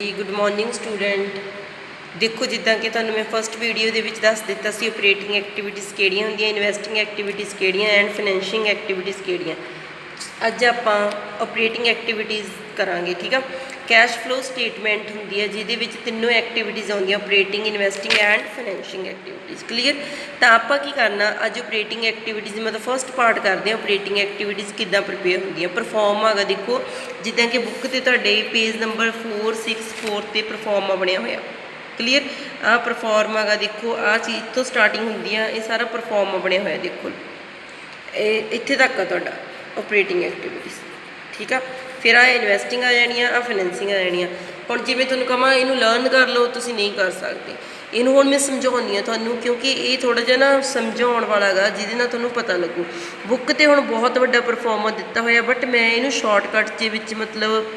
Good morning student. देखो जिदा कि तुहानूं मैं फस्ट वीडियो दे विच दस दिता सी ऑपरेटिंग एक्टिविटीज़ किहड़ियां हुंदियां, investing activities किहड़ियां and financing activities किहड़ियां। अज आपां ऑपरेटिंग एक्टिविटीज़ करांगे, ठीक है। कैश फ्लो स्टेटमेंट हुंदी है जिहदे विच तीनों एक्टिविटीज़ आउंदियां, operating, investing and financing activities. Clear. तो आपां की करना अज ऑपरेटिंग एक्टिविटीज़ मतलब फस्ट पार्ट करते हैं। ऑपरेटिंग एक्टिविटीज़ किद्दां प्रिपेयर होंदियां, परफॉर्म आगा देखो जिद्दां कि बुक ते तुहाडे पेज नंबर 464 ते परफॉर्मा बनिया होया। क्लीयर। आ परफॉर्म आगा देखो, आ चीज़ तो स्टार्टिंग होंदी है, ये सारा परफॉर्मा बनिया होया। देखो इत्थे तक आ तुहाडा ऑपरेटिंग एक्टिविटीज़, ठीक है। फिर आ इन्वेस्टिंग आ जानी, आ फाइनैंसिंग आ जानी। हुण जिवें तुहानूं कहां इहनूं लर्न कर लो, तुसीं नहीं कर सकते। इहनूं हुण मैं समझाउंदी हां तुहानूं, क्योंकि ये थोड़ा जिहा ना समझाउण वाला गा जिहदे नाल तुहानूं पता लगू। बुक ते हुण बहुत वड्डा परफॉर्मा दिता होया, बट मैं इहनूं शॉर्टकट दे विच मतलब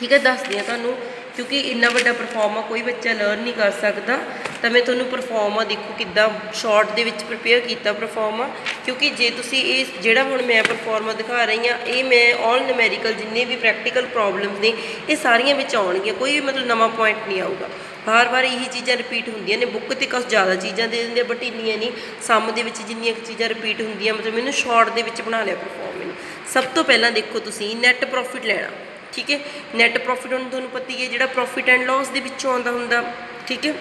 ठीक है दसदी हां तुहानूं, क्योंकि इन्ना वड्डा परफॉर्मा कोई बच्चा लर्न नहीं कर सकता। तो मैं तुहानूं परफॉर्मा देखो किद्दां शॉर्ट दे विच प्रिपेयर कीता परफॉर्मा, क्योंकि जे तुसीं ये जिहड़ा हुण मैं परफॉर्मा दिखा रही हाँ, ये मैं ऑल न्यूमेरिकल जिन्ने भी प्रैक्टिकल प्रॉब्लम्स ने ये सारियां विच आउणगियां, कोई भी मतलब नवां पॉइंट नहीं आऊगा। बार बार यही चीज़ां रिपीट होंदियां ने। बुक ते कुछ ज़्यादा चीज़ां दे दिंदे, बट इन्नियां नहीं। सम दे विच जिन्नियां चीज़ां रिपीट होंदियां, मतलब मैंने शॉर्ट दे विच बना लिया परफॉर्म। सब तो पहलां देखो तुसीं नैट प्रॉफिट लैना, ठीक है। नैट प्रॉफिट हुण तुहानूं पता ही है जिहड़ा प्रॉफिट एंड लॉस दे विचों आउंदा हुंदा, ठीक है।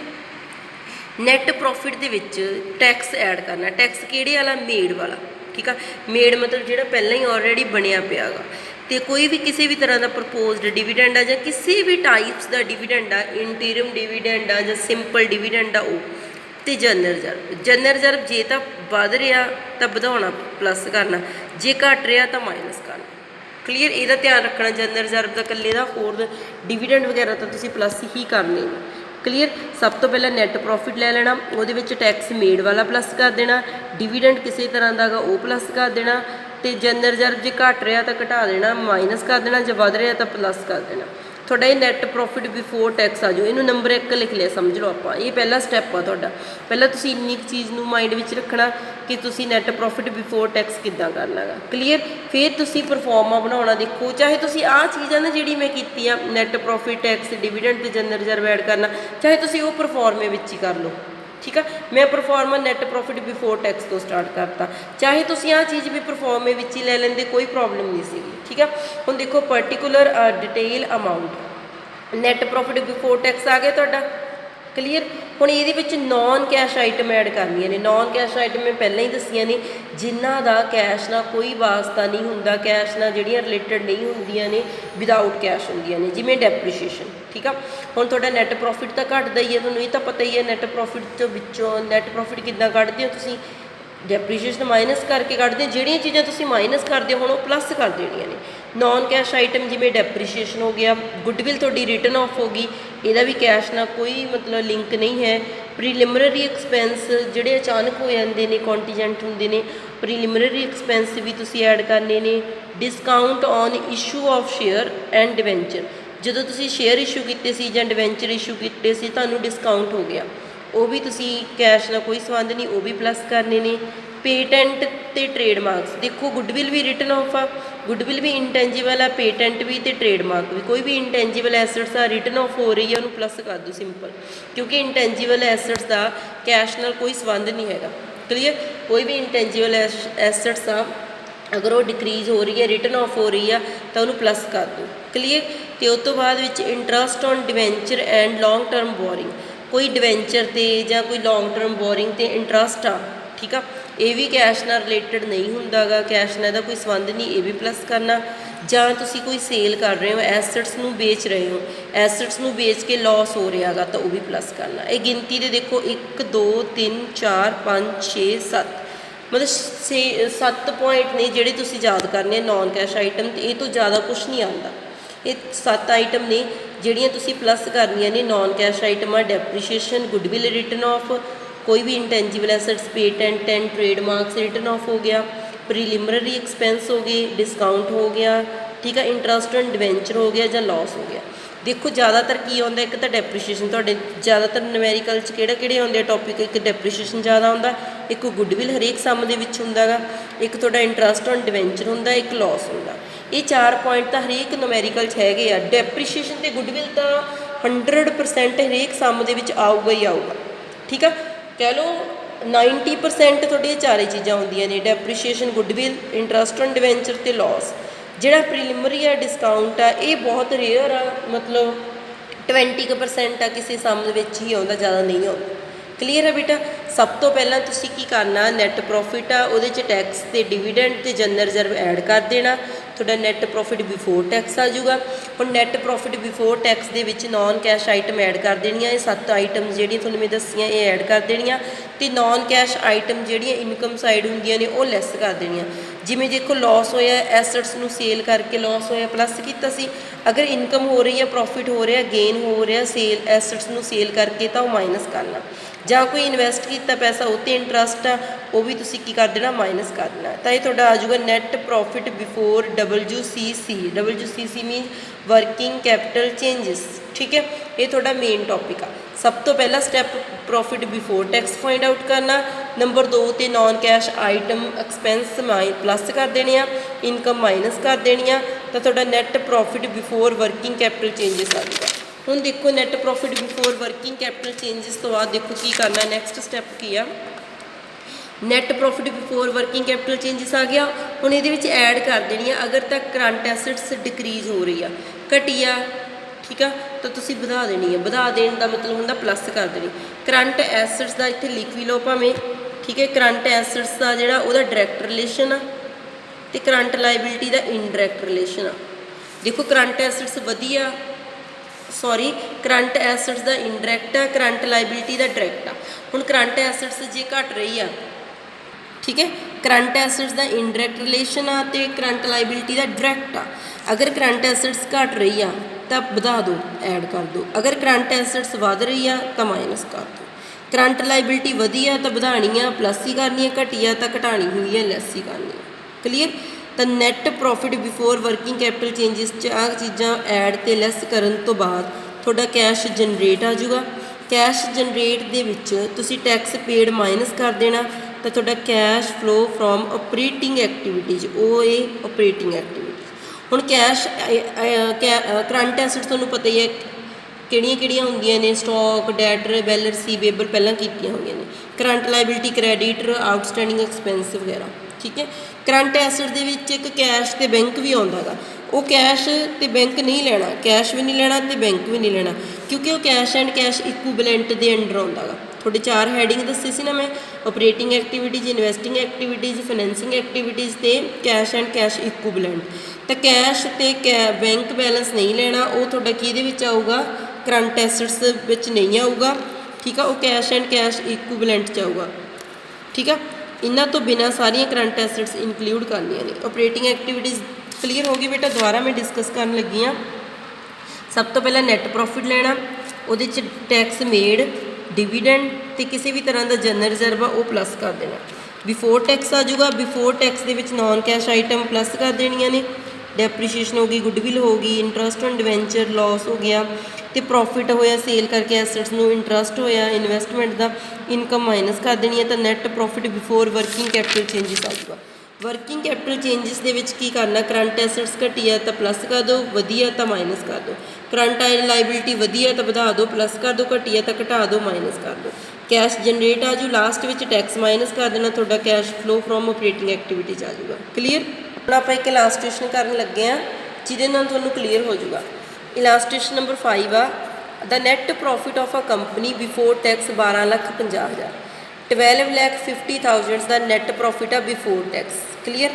नैट प्रॉफिट दे विच टैक्स ऐड करना। टैक्स किहड़े वाला? मेड वाला, ठीक है। मेड मतलब जिहड़ा पहलां ही ऑलरेडी बनिया पिया गा। तो कोई भी किसी भी तरह का प्रपोज्ड डिविडेंड आ, जां किसी भी टाइप्स का डिविडेंड आ, इंटीरियम डिविडेंड आ, जां सिंपल डिविडेंड आ, तो जनरल रिजर्व। जनरल रिजर्व जे तो वध रहा तो वधाउणा प्लस करना, जे घट रहा तो माइनस करना। क्लीयर। ਇਹਦਾ ध्यान रखना जनरल रिजर्व का कल्ले का होर डिविडेंड वगैरह तो तुसीं प्लस ही करने। क्लीयर। सब तो पहले नैट प्रॉफिट ले लेना, वो टैक्स मेड वाला प्लस कर देना, डिविडेंड किसी तरह का वो प्लस कर देना, तो जनरल रिजर्व जो घट रहा तो घटा देना, माइनस कर देना, जो वध रहा तो प्लस कर देना। थोड़ा ये नैट प्रॉफिट बिफोर टैक्स आ जाओ, इनू नंबर 1 लिख लिया समझ लो आप। ये पहला स्टैप आ तुहाडा। पहला तुसीं इन्नी चीज़ नू माइंड विच रखना कि तुसीं नैट प्रॉफिट बिफोर टैक्स किद्दां करना गा। क्लीयर। फिर तुसीं परफॉर्मा बनाउणा। देखो चाहे तुसीं आ चीज़ है ना जिहड़ी मैं कीती आ, नैट प्रॉफिट टैक्स डिविडेंड ते जनरल रिजर्व ऐड करना, चाहे तुसीं वो परफॉर्मे विच ही कर लो, ठीक है। मैं proforma net profit before tax तो स्टार्ट करता, चाहे तुसीं आ चीज़ भी परफॉर्मे विच ही ले लेंदे, कोई प्रॉब्लम नहीं सी, ठीक है। हुण देखो particular detail amount net profit before tax आ गया तुहाडा। क्लीयर। हुण इहदे विच नॉन कैश आइटम ऐड करनियां ने। नॉन कैश आइटम मैं पहले ही दसियां ने, जिन्हां दा कैश नाल कोई वास्ता नहीं हुंदा, कैश नाल जिहड़ियां रिलेटेड नहीं हुंदियां ने, विदाउट कैश हुंदियां ने, जिवें डेप्रीशिएशन, ठीक है। हुण तुहाडा नैट प्रॉफिट तो घटदा ही है, तुहानूं ये तो पता ही है। नैट प्रॉफिट तो विचों नैट प्रॉफिट किद्दां कढदे हो तुसीं? डेप्रीशिएशन माइनस करके कढदे। जिहड़ियां चीज़ां तुसीं माइनस करदे हो हुण वो प्लस कर देणियां ने। नॉन कैश आइटम जिवें डेप्रीशिएशन हो गया, गुडविल तुहाडी रिटन ऑफ होगी, ਇਹਦਾ भी कैश ना कोई मतलब लिंक नहीं है। प्रीलिमिनरी एक्सपेंस ਜਿਹੜੇ अचानक हो जाते हैं, कॉन्टीजेंट होंगे ने, प्रीलिमिनरी एक्सपेंस भी तुसी ऐड करने ने। Discount on issue of share and debenture, जो तुसी शेयर इशू किए सी जां डिवेंचर इशू किए सी, तुहानूं डिस्काउंट हो गया, वो भी तुसी कैश ना कोई संबंध नहीं, वो भी प्लस करने ने। पेटेंट ते ट्रेडमार्क्स देखो, गुडविल भी रिटन ऑफ आ, गुडविल भी इंटेंजिबल आ, पेटेंट भी तो ट्रेडमार्क भी। कोई भी इंटेंजिबल एसट्स आ रिटन ऑफ हो रही है, उन्होंने प्लस कर दो सिंपल, क्योंकि इंटेंजिबल एसट्स का कैश नाल कोई संबंध नहीं है। क्लीयर। कोई भी इंटेंजिबल एसट्स आ अगर वो डिक्रीज़ हो रही है, रिटन ऑफ हो रही है, तो उन्होंने प्लस कर दो। क्लीयर। तो उस तो बाद interest on debenture and long term borrowing, कोई डिवेंचर ते जां कोई लॉन्ग टर्म बोरिंग ते इंटरस्ट आ, ठीक है, ये भी कैश नाल रिलेटेड नहीं हुंदा गा, कैश नाल दा कोई संबंध नहीं, ये भी प्लस करना। जां तुसी कोई सेल कर रहे हो, एसट्स नूं बेच रहे हो, एसट्स नूं बेच के लॉस हो रहा गा, तो वो भी प्लस करना। ये गिनती दे देखो 1 2 3 4 5 6 7 मतलब 7 पॉइंट ने जिहड़े तुसी याद करने नॉन कैश आइटम, तो ये तो ज़्यादा कुछ नहीं आता। ये 7 आइटम ने जिहड़ियां तुसी प्लस करनियां ने। नॉन कैश आइटम आ डेप्रीशिएशन, गुडविल रिटन ऑफ, कोई भी intangible assets, patent and trademarks written off हो गया, प्रीलिमिनरी एक्सपेंस हो गए, डिस्काउंट हो गया, ठीक है, इंटरस्ट एंड डिवेंचर हो गया जां लॉस हो गया। देखो ज़्यादातर की आता, एक तो डेप्रीशिएशन तुहाडे ज़्यादातर न्यूमेरिकल किहड़े आउंदे टॉपिक, एक डेप्रीशिएशन ज़्यादा आउंदा, एक गुडविल हरेक सम दे विच हुंदा गा, एक तुहाडा इंटरस्ट ऑन डिवेंचर हुंदा, एक लॉस हुंदा। ਇਹ 4 ਪੁਆਇੰਟ ਤਾਂ ਹਰੇਕ ਨੂਮੈਰੀਕਲ 'ਚ ਹੈਗੇ ਆ। ਡੈਪਰੀਸ਼ੀਏਸ਼ਨ ਤੇ ਗੁੱਡਵਿਲ ਤਾਂ 100% ਹਰੇਕ ਸਮ ਦੇ ਵਿੱਚ ਆਊਗਾ ਹੀ ਆਊਗਾ, ਠੀਕ ਆ। ਕਹਿ ਲਓ 90% ਤੁਹਾਡੀਆਂ ਚਾਰੇ ਚੀਜ਼ਾਂ ਹੁੰਦੀਆਂ ਨੇ, ਡੈਪਰੀਸ਼ੀਏਸ਼ਨ, ਗੁੱਡਵਿਲ, ਇੰਟਰਸਟ ਔਨ ਡਿਵੈਂਚਰ ਤੇ ਲੋਸ। ਜਿਹੜਾ ਪ੍ਰੀਲਿਮਰੀ ਆ ਡਿਸਕਾਊਂਟ ਆ ਇਹ ਬਹੁਤ ਰੇਅਰ ਆ, ਮਤਲਬ 20% ਆ ਕਿਸੇ ਸਮ ਦੇ ਵਿੱਚ ਹੀ ਆਉਂਦਾ, ਜ਼ਿਆਦਾ ਨਹੀਂ ਆਉਂਦਾ। ਕਲੀਅਰ ਹੈ ਬੇਟਾ। ਸਭ ਤੋਂ ਪਹਿਲਾਂ ਤੁਸੀਂ ਕੀ ਕਰਨਾ, ਨੈਟ ਪ੍ਰੋਫਿਟ ਆ ਉਹਦੇ 'ਚ ਟੈਕਸ ਤੇ ਡਿਵੀਡੈਂਡ ਤੇ ਜਨਰਲ ਰਿਜ਼ਰਵ ਐਡ ਕਰ ਦੇਣਾ, ਤੁਹਾਡਾ ਨੈਟ ਪ੍ਰੋਫਿਟ ਬਿਫੋਰ ਟੈਕਸ ਆ ਜਾਊਗਾ। ਹੁਣ ਨੈਟ ਪ੍ਰੋਫਿਟ ਬਿਫੋਰ ਟੈਕਸ ਦੇ ਵਿੱਚ ਨੋਨ ਕੈਸ਼ ਆਈਟਮ ਐਡ ਕਰ ਦੇਣੀਆਂ, ਇਹ 7 ਆਈਟਮ ਜਿਹੜੀਆਂ ਤੁਹਾਨੂੰ ਮੈਂ ਦੱਸੀਆਂ ਇਹ ਐਡ ਕਰ ਦੇਣੀਆਂ, ਤੇ ਨੋਨ ਕੈਸ਼ ਆਈਟਮ ਜਿਹੜੀਆਂ ਇਨਕਮ ਸਾਈਡ ਹੁੰਦੀਆਂ ਨੇ ਉਹ ਲੈਸ ਕਰ ਦੇਣੀਆਂ। ਜਿਵੇਂ ਦੇਖੋ ਲੋਸ ਹੋਇਆ, ਐਸਟਸ ਨੂੰ ਸੇਲ ਕਰਕੇ ਲੋਸ ਹੋਇਆ, ਪਲੱਸ ਕੀਤਾ ਸੀ। ਅਗਰ ਇਨਕਮ ਹੋ ਰਹੀ ਹੈ, ਪ੍ਰੋਫਿਟ ਹੋ ਰਿਹਾ, ਗੇਨ ਹੋ ਰਿਹਾ ਸੇਲ ਐਸਟਸ ਨੂੰ ਸੇਲ ਕਰਕੇ, ਤਾਂ ਉਹ ਮਾਈਨਸ ਕਰਨਾ। ਜਾਂ ਕੋਈ ਇਨਵੈਸਟ ਕੀਤਾ ਪੈਸਾ ਉਹ 'ਤੇ ਇੰਟਰਸਟ ਆ, ਉਹ ਵੀ ਤੁਸੀਂ ਕੀ ਕਰ ਦੇਣਾ, ਮਾਈਨਸ ਕਰ ਦੇਣਾ। ਤਾਂ ਇਹ ਤੁਹਾਡਾ ਆ ਜਾਊਗਾ net profit before WCC। WCC means working capital changes, ਠੀਕ ਹੈ। ਇਹ ਤੁਹਾਡਾ ਮੇਨ ਟੌਪਿਕ ਆ। ਸਭ ਤੋਂ ਪਹਿਲਾ step profit before tax find out ਕਰਨਾ। ਨੰਬਰ 2 ਤੇ non cash item expense plus ਕਰ ਦੇਣੇ ਆ, ਇਨਕਮ ਮਾਈਨਸ ਕਰ ਦੇਣੀ ਆ, ਤਾਂ ਤੁਹਾਡਾ net profit before working capital changes ਆ ਜਾਊਗਾ। ਹੁਣ ਦੇਖੋ net profit before working capital changes ਤੋਂ ਬਾਅਦ ਦੇਖੋ ਕੀ ਕਰਨਾ, ਨੈਕਸਟ ਸਟੈਪ ਕੀ ਆ, net profit before working capital changes ਆ ਗਿਆ। ਹੁਣ ਇਹਦੇ ਵਿੱਚ ਐਡ ਕਰ ਦੇਣੀ ਆ, ਅਗਰ ਤਾਂ ਕਰੰਟ ਐਸੈਟਸ ਡਿਕਰੀਜ਼ ਹੋ ਰਹੀ ਆ, ਘਟੀ ਆ, ਠੀਕ ਆ, ਤਾਂ ਤੁਸੀਂ ਵਧਾ ਦੇਣੀ ਆ। ਵਧਾ ਦੇਣ ਦਾ ਮਤਲਬ ਹੁੰਦਾ ਪਲੱਸ ਕਰ ਦੇਣੀ। ਕਰੰਟ ਐਸੈਟਸ ਦਾ ਇੱਥੇ ਲਿਖ ਵੀ ਲਓ ਭਾਵੇਂ, ਠੀਕ ਹੈ। ਕਰੰਟ ਐਸੈਟਸ ਦਾ ਜਿਹੜਾ ਉਹਦਾ ਡਾਇਰੈਕਟ ਰਿਲੇਸ਼ਨ ਆ ਤੇ ਕਰੰਟ ਲਾਇਬਿਲਿਟੀ ਦਾ ਇਨਡਾਇਰੈਕਟ ਰਿਲੇਸ਼ਨ ਆ। ਦੇਖੋ ਕਰੰਟ ਐਸੈਟਸ ਵਧੀਆ, ਕਰੰਟ ਐਸੈਟਸ ਦਾ ਇਨਡਾਇਰੈਕਟ ਆ, ਕਰੰਟ ਲਾਇਬਿਲਿਟੀ ਦਾ ਡਾਇਰੈਕਟ ਆ। ਹੁਣ ਕਰੰਟ ਐਸੈਟਸ ਜੇ ਘਟ ਰਹੀ ਆ, ਠੀਕ ਹੈ, ਕਰੰਟ ਐਸੈਟਸ ਦਾ ਇਨਡਾਇਰੈਕਟ ਰਿਲੇਸ਼ਨ ਆ ਤੇ ਕਰੰਟ ਲਾਇਬਿਲਿਟੀ ਦਾ ਡਾਇਰੈਕਟ ਆ। ਅਗਰ ਕਰੰਟ ਐਸੈਟਸ ਘਟ ਰਹੀ ਆ ਤਾਂ ਵਧਾ ਦਿਓ, ਐਡ ਕਰ ਦਿਓ। ਅਗਰ ਕਰੰਟ ਐਸੈਟਸ ਵੱਧ ਰਹੀ ਆ ਤਾਂ ਮਾਈਨਸ ਕਰ ਦਿਓ। ਕਰੰਟ ਲਾਇਬਿਲਿਟੀ ਵਧੀ ਆ ਤਾਂ ਵਧਾਣੀ ਆ, ਪਲੱਸ ਹੀ ਕਰਨੀ ਆ, ਘਟੀ ਆ ਤਾਂ ਘਟਾਣੀ ਹੋਈ ਆ, ਲੈਸ ਹੀ ਕਰਨੀ ਆ। ਕਲੀਅਰ। ਤਾਂ net profit before working capital changes 'ਚ ਆਹ ਚੀਜ਼ਾਂ ਐਡ ਤੇ ਲੈਸ ਕਰਨ ਤੋਂ ਬਾਅਦ ਤੁਹਾਡਾ ਕੈਸ਼ ਜਨਰੇਟ ਆ ਜਾਊਗਾ। ਕੈਸ਼ ਜਨਰੇਟ ਦੇ ਵਿੱਚ ਤੁਸੀਂ ਟੈਕਸ ਪੇਡ ਮਾਈਨਸ ਕਰ ਦੇਣਾ, ਤਾਂ ਤੁਹਾਡਾ cash flow from operating activities, ਉਹ ਇਹ ਆਪਰੇਟਿੰਗ ਐਕਟੀਵਿਟੀਜ਼। ਹੁਣ ਕੈਸ਼ ਕਰੰਟ ਐਸੈਟ ਤੁਹਾਨੂੰ ਪਤਾ ਹੀ ਹੈ ਕਿਹੜੀਆਂ ਕਿਹੜੀਆਂ ਹੁੰਦੀਆਂ ਨੇ, ਸਟਾਕ, ਡੈਟਰ, ਬੈਲਰ, ਰਿਸੀਵੇਬਲ ਪਹਿਲਾਂ ਕੀਤੀਆਂ ਹੋਈਆਂ ਨੇ। ਕਰੰਟ ਲਾਇਬਿਲਿਟੀ, ਕ੍ਰੈਡਿਟਰ, ਆਊਟਸਟੈਂਡਿੰਗ ਐਕਸਪੈਂਸ ਵਗੈਰਾ, ਠੀਕ ਹੈ। ਕਰੰਟ ਐਸੈਟ ਦੇ ਵਿੱਚ ਇੱਕ ਕੈਸ਼ ਤੇ ਬੈਂਕ ਵੀ ਆਉਂਦਾ ਗਾ, ਉਹ ਕੈਸ਼ ਤੇ ਬੈਂਕ ਨਹੀਂ ਲੈਣਾ, ਕੈਸ਼ ਵੀ ਨਹੀਂ ਲੈਣਾ ਤੇ ਬੈਂਕ ਵੀ ਨਹੀਂ ਲੈਣਾ, ਕਿਉਂਕਿ ਉਹ ਕੈਸ਼ ਐਂਡ ਕੈਸ਼ ਇਕੁਇਵਲੈਂਟ ਦੇ ਅੰਡਰ ਆਉਂਦਾ ਗਾ। ਤੁਹਾਡੇ 4 ਹੈਡਿੰਗ ਦੱਸੇ ਸੀ ਨਾ ਮੈਂ, operating activities, investing activities, financing activities ਤੇ ਕੈਸ਼ ਐਂਡ ਕੈਸ਼ ਇਕੁਇਵਲੈਂਟ। ਤਾਂ ਕੈਸ਼ ਤੇ ਬੈਂਕ ਬੈਲੈਂਸ ਨਹੀਂ ਲੈਣਾ, ਉਹ ਤੁਹਾਡਾ ਕਿਹਦੇ ਵਿੱਚ ਆਊਗਾ, ਕਰੰਟ ਐਸੈਟਸ ਵਿੱਚ ਨਹੀਂ ਆਊਗਾ, ਠੀਕ ਆ, ਉਹ ਕੈਸ਼ ਐਂਡ ਕੈਸ਼ ਇਕੁਇਵਲੈਂਟ 'ਚ ਆਊਗਾ, ਠੀਕ ਆ। ਇਹਨਾਂ ਤੋਂ ਬਿਨਾਂ ਸਾਰੀਆਂ ਕਰੰਟ ਐਸੈਟਸ ਇਨਕਲੂਡ ਕਰਨੀਆਂ ਨੇ। ਆਪਰੇਟਿੰਗ ਐਕਟੀਵਿਟੀਜ਼ ਕਲੀਅਰ ਹੋ ਗਈ ਬੇਟਾ। ਦੁਬਾਰਾ ਮੈਂ ਡਿਸਕਸ ਕਰਨ ਲੱਗੀ ਹਾਂ। ਸਭ ਤੋਂ ਪਹਿਲਾਂ ਨੈਟ ਪ੍ਰੋਫਿਟ ਲੈਣਾ, ਉਹਦੇ 'ਚ ਟੈਕਸ ਮੇਡ, ਡਿਵੀਡੈਂਡ ਤੇ ਕਿਸੇ ਵੀ ਤਰ੍ਹਾਂ ਦਾ ਜਨਰਲ ਰਿਜ਼ਰਵ ਆ ਉਹ ਪਲੱਸ ਕਰ ਦੇਣਾ। ਬਿਫੋਰ ਟੈਕਸ ਆ ਜਾਊਗਾ, ਬਿਫੋਰ ਟੈਕਸ ਦੇ ਵਿੱਚ ਨੋਨ ਕੈਸ਼ ਆਈਟਮ ਪਲੱਸ ਕਰ ਦੇਣੀਆਂ ਨੇ, ਡੈਪਰੀਸ਼ੀਏਸ਼ਨ ਹੋ ਗਈ, ਗੁੱਡਵਿਲ ਹੋ ਗਈ, ਇੰਟਰਸਟ ਔਨ ਡਿਵੈਂਚਰ, ਲੋਸ ਹੋ ਗਿਆ, ਤੇ ਪ੍ਰੋਫਿਟ ਹੋਇਆ ਸੇਲ ਕਰਕੇ ਐਸੈਟਸ ਨੂੰ, ਇੰਟਰਸਟ ਹੋਇਆ ਇਨਵੈਸਟਮੈਂਟ ਦਾ, ਇਨਕਮ ਮਾਈਨਸ ਕਰ ਦੇਣੀ ਹੈ। ਤਾਂ net profit before working capital changes ਆ ਜਾਊਗਾ। ਵਰਕਿੰਗ ਕੈਪੀਟਲ ਚੇਂਜਸ ਦੇ ਵਿੱਚ ਕੀ ਕਰਨਾ, ਕਰੰਟ ਐਸੈਟਸ ਘਟੀ ਆ ਤਾਂ ਪਲੱਸ ਕਰ ਦਿਓ, ਵਧੀ ਆ ਤਾਂ ਮਾਈਨਸ ਕਰ ਦਿਓ। ਕਰੰਟ ਲਾਇਬਿਲਿਟੀ ਵਧੀ ਆ ਤਾਂ ਵਧਾ ਦਿਓ, ਪਲੱਸ ਕਰ ਦਿਓ, ਘਟੀ ਆ ਤਾਂ ਘਟਾ ਦਿਓ, ਮਾਈਨਸ ਕਰ ਦਿਓ। ਕੈਸ਼ ਜਨਰੇਟ ਆ ਜੂ, ਲਾਸਟ ਵਿੱਚ ਟੈਕਸ ਮਾਈਨਸ ਕਰ ਦੇਣਾ, ਤੁਹਾਡਾ cash flow from operating activities ਆ ਜਾਊਗਾ। ਕਲੀਅਰ। ਹੁਣ ਆਪਾਂ ਇੱਕ ਇਲਾਸਟ੍ਰੇਸ਼ਨ ਕਰਨ ਲੱਗੇ ਹਾਂ ਜਿਹਦੇ ਨਾਲ ਤੁਹਾਨੂੰ ਕਲੀਅਰ ਹੋ ਜਾਊਗਾ। ਇਲਾਸਟ੍ਰੇਸ਼ਨ ਨੰਬਰ 5 ਆ, ਦਾ net profit of a company before tax 12,50,000, 12,50,000 ਦਾ ਨੈਟ ਪ੍ਰੋਫਿਟ ਆ ਬਿਫੋਰ ਟੈਕਸ। ਕਲੀਅਰ।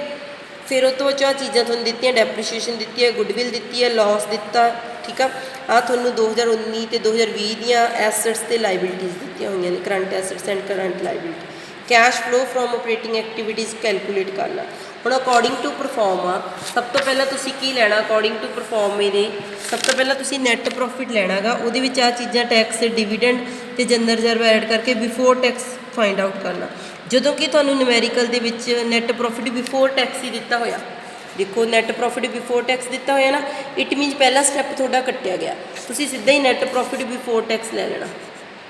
ਫਿਰ ਉਹ ਤੋਂ ਬਾਅਦ ਚੀਜ਼ਾਂ ਤੁਹਾਨੂੰ ਦਿੱਤੀਆਂ, ਡੈਪਰੀਸ਼ੀਏਸ਼ਨ ਦਿੱਤੀ ਹੈ, ਗੁੱਡਵਿਲ ਦਿੱਤੀ ਹੈ, ਲੋਸ ਦਿੱਤਾ, ਠੀਕ ਆ। ਆਹ ਤੁਹਾਨੂੰ 2019 ਤੇ 2020 ਦੀਆਂ ਐਸੈਟਸ ਤੇ ਲਾਇਬਿਲਿਟੀਜ਼ ਦਿੱਤੀਆਂ ਹੋਈਆਂ ਨੇ, current assets and current liability. Cash flow from operating activities calculate ਕਰਨਾ। ਹੁਣ ਅਕੋਰਡਿੰਗ ਟੂ ਪਰਫੋਰਮ ਆ, ਸਭ ਤੋਂ ਪਹਿਲਾਂ ਤੁਸੀਂ ਕੀ ਲੈਣਾ, ਅਕੋਰਡਿੰਗ ਟੂ ਪਰਫੋਰਮ ਇਹਦੇ ਸਭ ਤੋਂ ਪਹਿਲਾਂ ਤੁਸੀਂ ਨੈਟ ਪ੍ਰੋਫਿਟ ਲੈਣਾ ਗਾ। ਉਹਦੇ ਵਿੱਚ ਆਹ ਚੀਜ਼ਾਂ ਟੈਕਸ, ਡਿਵੀਡੈਂਡ ਤੇ ਜਨਰਲ ਰਿਜ਼ਰਵ ਐਡ ਕਰਕੇ ਬਿਫੋਰ ਟੈਕਸ ਫਾਈਂਡ ਆਊਟ ਕਰਨਾ। ਜਦੋਂ ਕਿ ਤੁਹਾਨੂੰ ਨਿਊਮੈਰੀਕਲ ਦੇ ਵਿੱਚ ਨੈਟ ਪ੍ਰੋਫਿਟ ਬਿਫੋਰ ਟੈਕਸ ਹੀ ਦਿੱਤਾ ਹੋਇਆ, ਦੇਖੋ ਨੈਟ ਪ੍ਰੋਫਿਟ ਬਿਫੋਰ ਟੈਕਸ ਦਿੱਤਾ ਹੋਇਆ ਨਾ, ਇਟ ਮੀਨਸ ਪਹਿਲਾ ਸਟੈਪ ਤੁਹਾਡਾ ਕੱਟਿਆ ਗਿਆ, ਤੁਸੀਂ ਸਿੱਧਾ ਹੀ ਨੈਟ ਪ੍ਰੋਫਿਟ ਬਿਫੋਰ ਟੈਕਸ ਲੈ ਲੈਣਾ।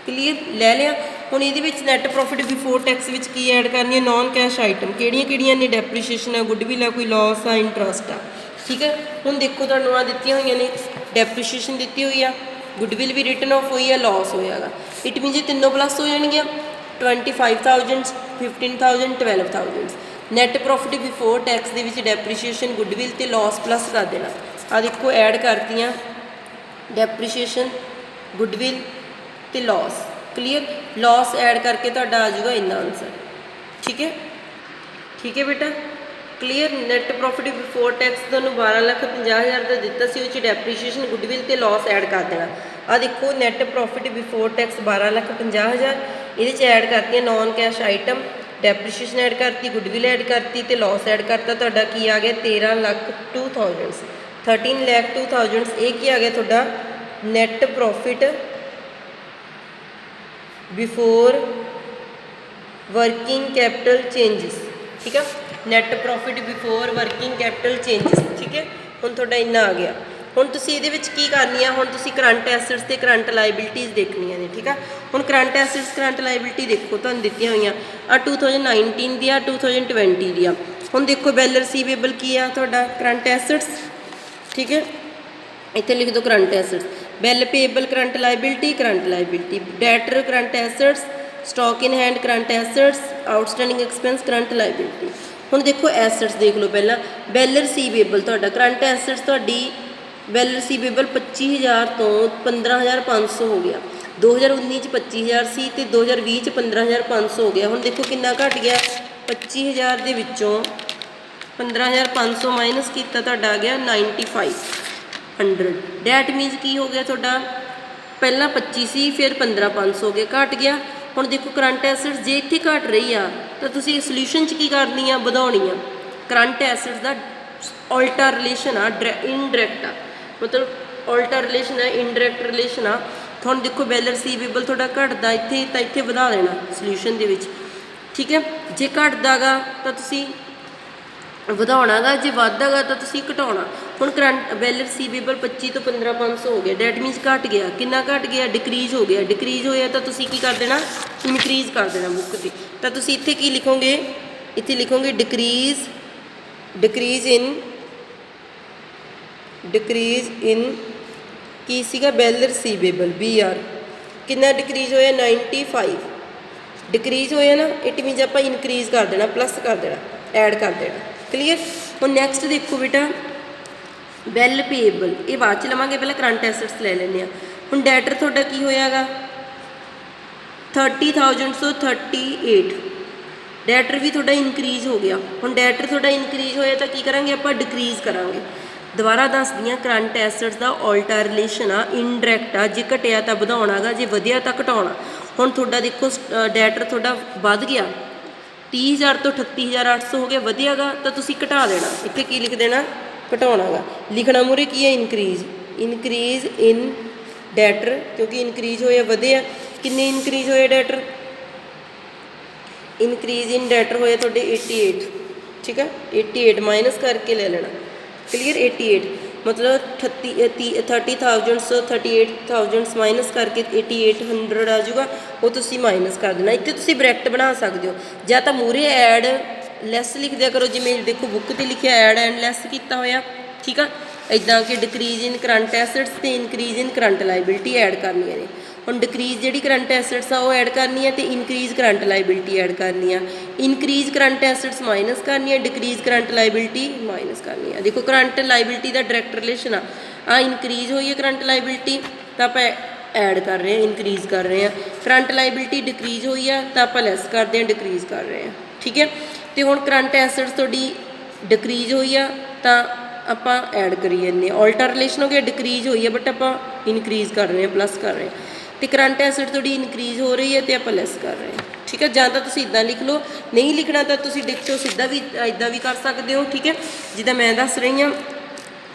ਕਲੀਅਰ, ਲੈ ਲਿਆ। ਹੁਣ ਇਹਦੇ ਵਿੱਚ ਨੈਟ ਪ੍ਰੋਫਿਟ ਬਿਫੋਰ ਟੈਕਸ ਵਿੱਚ ਕੀ ਐਡ ਕਰਨੀ ਹੈ, ਨੋਨ ਕੈਸ਼ ਆਈਟਮ ਕਿਹੜੀਆਂ ਕਿਹੜੀਆਂ ਨੇ, ਡੈਪਰੀਸ਼ੀਏਸ਼ਨ ਆ, ਗੁੱਡਵਿਲ ਆ, ਕੋਈ ਲੋਸ ਆ, ਇੰਟਰਸਟ ਆ, ठीक है। हुण देखो तुहानूं आ दित्तियां होईयां ने डेप्रीशीएशन दित्ती हुई आ, गुडविल भी रिटन ऑफ हुई है, लॉस होएगा। इट मीन ये तीनों प्लस हो जाएंगियां 25,000 15,000 12,000। नैट प्रॉफिट बिफोर टैक्स दे विच डेप्रीशीएशन गुडविल ते लॉस प्लस कर देना। आ देखो ऐड करतियां डेप्रीशीएशन गुडविल ते लॉस, क्लीयर। लॉस ऐड करके तुहाडा आ जाऊगा इन्ना आंसर, ठीक है। ठीक है बेटा, clear. Net profit before tax तुहानूं 12,50,000 का दिता सी, उस डेप्रीशीएशन गुडविल ते लॉस ऐड कर देना। आ देखो नैट प्रॉफिट बिफोर टैक्स 12,50,000, ये ऐड करती नॉन कैश आइटम, डेप्रीशीएशन ऐड करती, गुडविल ऐड करती तो लॉस ऐड करता, तुहाडा की आ गया 13,02,000 13,02,000। ये की आ गया तुहाडा net profit before working capital changes, ठीक है। Net profit before working capital changes, ठीक है। हुण तुहाडा इन्ना आ गया। हुण तुसीं इहदे विच की करनी है, हुण तुसीं करंट एसेट्स ते करंट लाइबिलिटीज़ देखणियां ने, ठीक है। हुण करंट एसेट्स करंट लाइबिलिटी देखो तुहानूं दित्तियां होईयां आ 2019 दी आ 2020 दी आ। हुण देखो बैल रिसीवेबल की आ तुहाडा करंट एसेट्स, ठीक है। इत्थे लिख दो current assets, bill payable current liability, debtor current assets, stock in hand current assets, outstanding expense current liability. हुण देखो एसेट्स देख लो पहला, बैल रिसीवेबल तुहाडा करंट एसेट्स तुहाडी बैल रिसीवेबल 25,000 तो 15,500 हो गया। 2019 च 25,000 सी ते 2020 च 15,500 हो गया। हुण देखो कितना घट गया, 25,000 दे विच्चों 15,500 माइनस किया तुहाडा आ गया 9,500। डैट मीनस की हो गया तुहाडा पहला 25 सी फिर 15,500 हो गया, घट गया। हुण देखो करंट एसेट्स जे इत्थे घट रही आ तो तुसीं सॉल्यूशन च की करनी आ, वधाउणी आ। करंट एसेट्स दा ऑल्टा रिलेशन आ, इनडायरैक्ट आ, मतलब ऑल्टा रिलेशन है, इनडायरैक्ट रिलेशन आ। हुण देखो बैल रिसीवेबल तुहाडा घटदा इत्थे तां इत्थे वधा देना सॉल्यूशन दे विच, ठीक है। जे घटदा गा तां तुसीं ਵਧਾਉਣਾ ਗਾ, जे ਵੱਧਦਾ ਗਾ ਤਾਂ ਤੁਸੀਂ ਘਟਾਉਣਾ। ਹੁਣ ਕਰੰਟ बैल रिसीवेबल 25 ਤੋਂ 15,500 ਹੋ ਗਿਆ, ਡੈਟ ਮੀਨਸ ਘਟ ਗਿਆ। ਕਿੰਨਾ ਘਟ ਗਿਆ, ਡਿਕਰੀਜ਼ ਹੋ ਗਿਆ। ਡਿਕਰੀਜ਼ ਹੋਇਆ ਤਾਂ ਤੁਸੀਂ ਕੀ ਕਰ ਦੇਣਾ, ਇਨਕਰੀਜ਼ ਕਰ ਦੇਣਾ ਬੁੱਕ 'ਤੇ। ਤਾਂ ਤੁਸੀਂ ਇੱਥੇ ਕੀ ਲਿਖੋਗੇ, ਇੱਥੇ ਲਿਖੋਗੇ ਡਿਕਰੀਜ਼ ਇਨ ਕੀ ਸੀਗਾ बैल रिसीवेबल BR ਕਿੰਨਾ ਡਿਕਰੀਜ਼ ਹੋਇਆ 95 ਡਿਕਰੀਜ਼ ਹੋਇਆ ਨਾ। ਇਟ ਮੀਨਸ ਆਪਾਂ ਇਨਕਰੀਜ਼ ਕਰ ਦੇਣਾ, ਪਲੱਸ ਕਰ ਦੇਣਾ, ਐਡ ਕਰ ਦੇਣਾ, क्लीयर। ਹੁਣ ਨੈਕਸਟ ਦੇਖੋ ਬੇਟਾ बैल पेएबल, ये बाद च लवांगे, पहले करंट एसेट्स ले लेने। हुण डैटर तुहाडा की होयागा 30,000 तो 38, डैटर भी तुहाडा इनक्रीज हो गया। हुण डैटर तुहाडा इनक्रीज होया तो की करांगे आप, डिक्रीज करांगे। दोबारा दस दियाँ करंट एसेट्स का ऑल्टा रिलेशन आ, इनडायरैक्ट आ, जे घटिया तो वधाउणा गा, जे वधिया तो घटाउणा। हुण तुहाडा देखो डैटर तुहाडा वध गया 30,000 तो 38,800 हो गया, वधिया गा तो तुसीं घटा देना। इत्थे की लिख देना, घटाउणा गा। लिखना मूहरे की है, इनक्रीज इन डैटर, क्योंकि इनक्रीज होया वधिया। किन्ने इनक्रीज होए डैटर, इनक्रीज इन डैटर होया तुहाडे 88, ठीक है। 88 माइनस करके ले लेना, क्लीयर। 88 मतलब 30,000 सो 38,000 माइनस करके 8,800 आ जाऊगा, वो तुसीं माइनस कर देना। इत्थे तुसीं ब्रैकेट बना सकते हो, या तो मूहरे ऐड लैस लिख दिया करो, जिमें देखो बुक ते लिखिया ऐड एंड लैस किया होया, ठीक है। इदां कि डिक्रीज इन करंट एसेट्स ते इनक्रीज इन करंट लाइबिलिटी ऐड करनी है। हुण डिक्रीज जिहड़ी करंट एसेट्स आ वो ऐड करनी है, तो इनक्रीज करंट लाइबिलिटी ऐड करनी है। इनक्रीज करंट एसेट्स माइनस करनी है, डिक्रीज करंट लाइबिलिटी माइनस करनी है। देखो करंट लाइबिलिटी का डायरैक्ट रिलेशन आ इनक्रीज हुई है करंट लाइबिलिटी तो आप ऐड कर रहे हैं, इनक्रीज कर रहे हैं। करंट लाइबिलिटी डिक्रीज हुई है तो आप लैस करते हैं, डिक्रीज कर रहे हैं, ठीक है। तो हुण करंट एसेट्स तुहाडी डिक्रीज हुई है तो आप ऐड करी जाने, ऑल्टा रिलेशन हो गया, डिक्रीज हुई है बट आप इनक्रीज कर रहे हैं, प्लस कर रहे हैं। तो करंट एसेट थोड़ी इनक्रीज हो रही है तो आप लैस कर रहे हैं, ठीक है। ਜਾਂ ਤਾਂ ਤੁਸੀਂ इदा लिख लो, नहीं लिखना तो ਤੁਸੀਂ डिक्टो सीधा भी इदा भी कर सकते हो, ठीक है, जिदा मैं दस रही हाँ।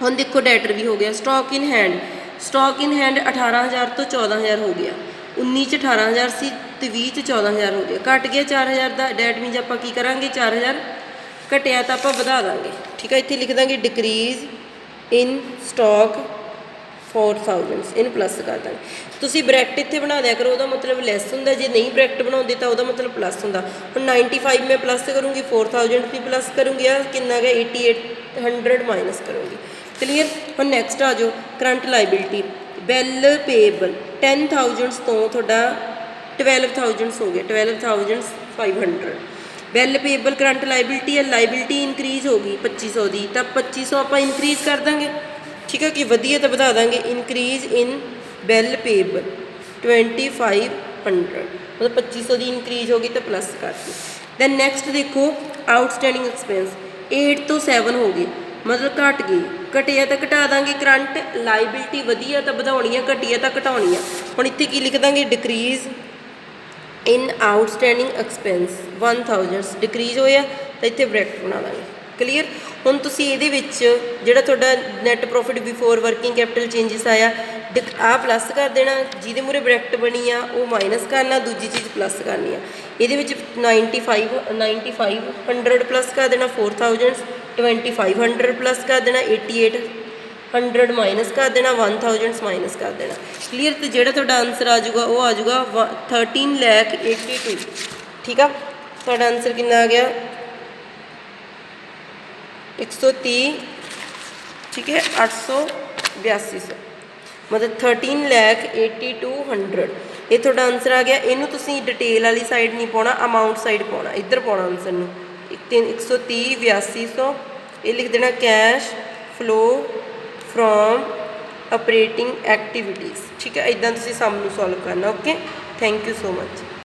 ਹੁਣ देखो डैटर भी हो गया। स्टॉक इन हैंड 18,000 तो 14,000 हो गया। 19 च 18,000 सी तो 20 च 14,000 हो गया, घट गया 4,000 का। डैट मीनस आप की करांगे 4,000 घटिया तो आप वधा देंगे, ठीक है। इत्थे लिख देंगे डिक्रीज इन स्टॉक 4000 ਇਹਨੂੰ ਪਲੱਸ ਕਰ ਦਾਂਗੇ। ਤੁਸੀਂ ਬ੍ਰੈਕਟ ਇੱਥੇ ਬਣਾ ਦਿਆ ਕਰੋ, ਉਹਦਾ ਮਤਲਬ ਲੈਸ ਹੁੰਦਾ, ਜੇ ਨਹੀਂ ਬ੍ਰੈਕਟ ਬਣਾਉਂਦੇ ਤਾਂ ਉਹਦਾ ਮਤਲਬ ਪਲੱਸ ਹੁੰਦਾ। ਹੁਣ 95 ਮੈਂ ਪਲੱਸ ਕਰੂੰਗੀ, 4000 ਵੀ ਪਲੱਸ ਕਰੂੰਗੀ, ਆ ਕਿੰਨਾ ਗਿਆ 8800 ਮਾਈਨਸ ਕਰੂੰਗੀ। ਕਲੀਅਰ। ਹੁਣ ਨੈਕਸਟ ਆ ਜਾਓ ਕਰੰਟ ਲਾਇਬਿਲਿਟੀ। ਬਿੱਲ ਪੇਬਲ 10000 ਤੋਂ ਤੁਹਾਡਾ 12000 ਹੋ ਗਿਆ, 12500। ਬਿੱਲ ਪੇਬਲ ਕਰੰਟ ਲਾਇਬਿਲਿਟੀ ਹੈ, ਲਾਇਬਿਲਿਟੀ ਇਨਕਰੀਜ਼ ਹੋ ਗਈ 2500 ਦੀ, ਤਾਂ 2500 ਆਪਾਂ ਇਨਕਰੀਜ਼ ਕਰ ਦਾਂਗੇ। ਠੀਕ ਹੈ ਕਿ ਵਧੀਆ ਤਾਂ ਵਧਾ ਦਾਂਗੇ। ਇਨਕਰੀਜ਼ ਇਨ ਬਿੱਲ ਪੇਬਲ 2500, ਮਤਲਬ 2500 ਦੀ ਇਨਕਰੀਜ਼ ਹੋ ਗਈ ਤਾਂ ਪਲੱਸ ਕਰਤੀ। ਦੈਨ ਨੈਕਸਟ ਦੇਖੋ ਆਊਟਸਟੈਂਡਿੰਗ ਐਕਸਪੈਂਸ 8 ਤੋਂ 7 ਹੋ ਗਏ, ਮਤਲਬ ਘਟ ਗਈ। ਘਟਿਆ ਤਾਂ ਘਟਾ ਦਾਂਗੇ, ਕਰੰਟ ਲਾਇਬਿਲਿਟੀ ਵਧੀਆ ਤਾਂ ਵਧਾਉਣੀ ਆ, ਘਟੀਆ ਤਾਂ ਘਟਾਉਣੀ ਆ। ਹੁਣ ਇੱਥੇ ਕੀ ਲਿਖ ਦਾਂਗੇ, ਡਿਕਰੀਜ਼ ਇਨ ਆਊਟਸਟੈਂਡਿੰਗ ਐਕਸਪੈਂਸ 1000 ਡਿਕਰੀਜ਼ ਹੋਇਆ ਤਾਂ ਇੱਥੇ ਬ੍ਰੈਕਟ ਬਣਾ ਦਾਂਗੇ। ਕਲੀਅਰ। ਹੁਣ ਤੁਸੀਂ ਇਹਦੇ ਵਿੱਚ ਜਿਹੜਾ ਤੁਹਾਡਾ net profit before working capital changes ਆਇਆ, ਆਹ ਪਲੱਸ ਕਰ ਦੇਣਾ, ਜਿਹਦੇ ਮੂਹਰੇ ਬ੍ਰੈਕਟ ਬਣੀ ਆ ਉਹ ਮਾਈਨਸ ਕਰਨਾ, ਦੂਜੀ ਚੀਜ਼ ਪਲੱਸ ਕਰਨੀ ਆ। ਇਹਦੇ ਵਿੱਚ 9500 ਪਲੱਸ ਕਰ ਦੇਣਾ, 4000 2500 ਪਲੱਸ ਕਰ ਦੇਣਾ, 8800 ਮਾਈਨਸ ਕਰ ਦੇਣਾ, 1000 ਮਾਈਨਸ ਕਰ ਦੇਣਾ। ਕਲੀਅਰ। ਤੇ ਜਿਹੜਾ ਤੁਹਾਡਾ ਆਨਸਰ ਆ ਜਾਊਗਾ ਉਹ ਆ ਜਾਊਗਾ 13,82,000। ਠੀਕ ਆ, ਤੁਹਾਡਾ ਆਨਸਰ ਕਿੰਨਾ ਆ ਗਿਆ 130। ਠੀਕ ਹੈ, 882, ਮਤਲਬ 13,82,000 ਇਹ ਤੁਹਾਡਾ ਆਨਸਰ ਆ ਗਿਆ। ਇਹਨੂੰ ਤੁਸੀਂ ਡਿਟੇਲ ਵਾਲੀ ਸਾਈਡ ਨਹੀਂ ਪਾਉਣਾ, ਅਮਾਊਂਟ ਸਾਈਡ ਪਾਉਣਾ, ਇੱਧਰ ਪਾਉਣਾ ਆਨਸਰ ਨੂੰ। 130 8200 ਇਹ ਲਿਖ ਦੇਣਾ cash flow from operating activities. ਠੀਕ ਹੈ, ਇੱਦਾਂ ਤੁਸੀਂ ਸਮ ਨੂੰ ਸੋਲਵ ਕਰਨਾ। Okay, thank you so much.